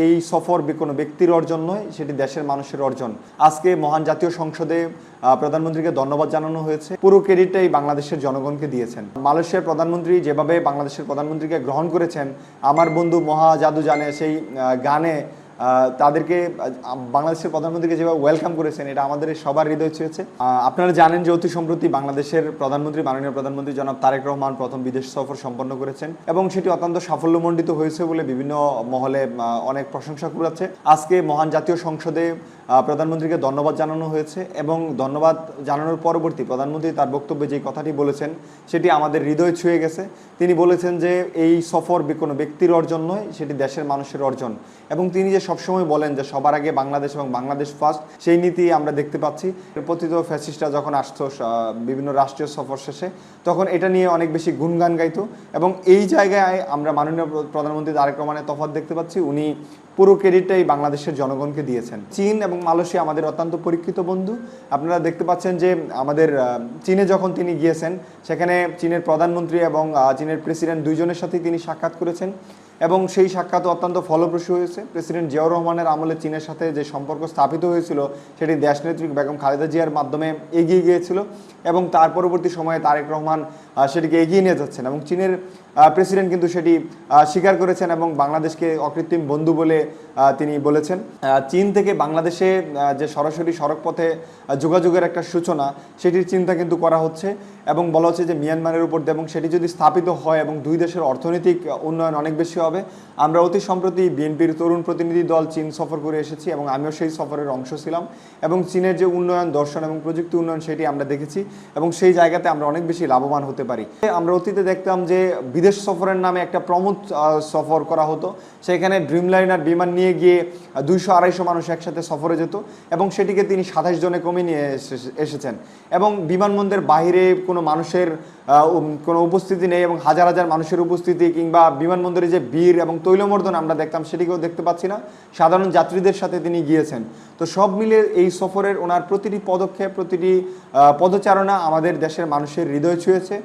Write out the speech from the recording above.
এই সফর কোনো ব্যক্তির অর্জন নয়, সেটি দেশের মানুষের অর্জন। আজকে মহান জাতীয় সংসদে প্রধানমন্ত্রীকে ধন্যবাদ জানানো হয়েছে। পুরো ক্রেডিটটাই বাংলাদেশের জনগণকে দিয়েছেন। মালয়েশিয়ার প্রধানমন্ত্রী যেভাবে বাংলাদেশের প্রধানমন্ত্রীকে গ্রহণ করেছেন, আমার বন্ধু মহা জাদু জানে সেই গানে তাদেরকে বাংলাদেশের প্রধানমন্ত্রীকে যেভাবে ওয়েলকাম করেছেন, এটা আমাদের সবার হৃদয় ছুঁয়েছে। আপনারা জানেন যে অতি সম্প্রতি বাংলাদেশের প্রধানমন্ত্রী, মাননীয় প্রধানমন্ত্রী জনাব তারেক রহমান প্রথম বিদেশ সফর সম্পন্ন করেছেন এবং সেটি অত্যন্ত সাফল্যমণ্ডিত হয়েছে বলে বিভিন্ন মহলে অনেক প্রশংসা কুড়াচ্ছে। আজকে মহান জাতীয় সংসদে প্রধানমন্ত্রীকে ধন্যবাদ জানানো হয়েছে এবং ধন্যবাদ জানানোর পরবর্তী প্রধানমন্ত্রী তার বক্তব্যে যে কথাটি বলেছেন সেটি আমাদের হৃদয় ছুঁয়ে গেছে। তিনি বলেছেন যে এই সফর কোনো ব্যক্তির অর্জন নয়, সেটি দেশের মানুষের অর্জন। এবং তিনি যে সবসময় বলেন যে সবার আগে বাংলাদেশ এবং বাংলাদেশ ফার্স্ট, সেই নীতি আমরা দেখতে পাচ্ছি। পতিত ফ্যাসিস্টরা যখন আসতো বিভিন্ন রাষ্ট্রীয় সফর শেষে, তখন এটা নিয়ে অনেক বেশি গুণগান গাইতো এবং এই জায়গায় আমরা মাননীয় প্রধানমন্ত্রী তারেক রহমানের তফাৎ দেখতে পাচ্ছি। উনি পুরো ক্রেডিটটাই বাংলাদেশের জনগণকে দিয়েছেন। চীন এবং মালয়েশিয়া আমাদের অত্যন্ত পরীক্ষিত বন্ধু। আপনারা দেখতে পাচ্ছেন যে আমাদের চীনে যখন তিনি গিয়েছেন, সেখানে চীনের প্রধানমন্ত্রী এবং চীনের প্রেসিডেন্ট দুইজনের সাথেই তিনি সাক্ষাৎ করেছেন এবং সেই সাক্ষাৎ অত্যন্ত ফলপ্রসূ হয়েছে। প্রেসিডেন্ট জিয়াউর রহমানের আমলে চীনের সাথে যে সম্পর্ক স্থাপিত হয়েছিল, সেটি দেশনেত্রী বেগম খালেদা জিয়ার মাধ্যমে এগিয়ে গিয়েছিল এবং তার পরবর্তী সময়ে তারেক রহমান সেটিকে এগিয়ে নিয়ে যাচ্ছেন এবং চীনের প্রেসিডেন্ট কিন্তু সেটি স্বীকার করেছেন এবং বাংলাদেশকে অকৃত্রিম বন্ধু বলে তিনি বলেছেন। চীন থেকে বাংলাদেশে যে সরাসরি সড়কপথে যোগাযোগের একটা সূচনা, সেটির চিন্তা কিন্তু করা হচ্ছে এবং বলা হচ্ছে যে মিয়ানমারের উপর এবং সেটি যদি স্থাপিত হয় এবং দুই দেশের অর্থনৈতিক উন্নয়ন অনেক বেশি হবে। আমরা অতি সম্প্রতি বিএনপির তরুণ প্রতিনিধি দল চীন সফর করে এসেছি এবং আমিও সেই সফরের অংশ ছিলাম এবং চীনের যে উন্নয়ন, দর্শন এবং প্রযুক্তি উন্নয়ন, সেটি আমরা দেখেছি এবং সেই জায়গাতে আমরা অনেক বেশি লাভবান হতে পারি। আমরা অতীতে দেখতাম যে বিদেশ সফরের নামে একটা প্রমোদ সফর করা হতো, সেখানে ড্রিমলাইনার বিমান নিয়ে গিয়ে 200-250 মানুষ একসাথে সফরে যেত এবং সেটিকে তিনি 27 জনে কমে নিয়ে এসেছেন এবং বিমানবন্দরের বাহিরে কোনো মানুষের কোনো উপস্থিতি নেই এবং হাজার হাজার মানুষের উপস্থিতি কিংবা বিমানবন্দরে যে ভিড় এবং তৈলমর্দন আমরা দেখতাম, সেটিকেও দেখতে পাচ্ছি না। সাধারণ যাত্রীদের সাথে তিনি গিয়েছেন। তো সব মিলে এই সফরের ওনার প্রতিটি পদক্ষেপ, প্রতিটি পদচারণা আমাদের দেশের মানুষের হৃদয় ছুঁয়েছে।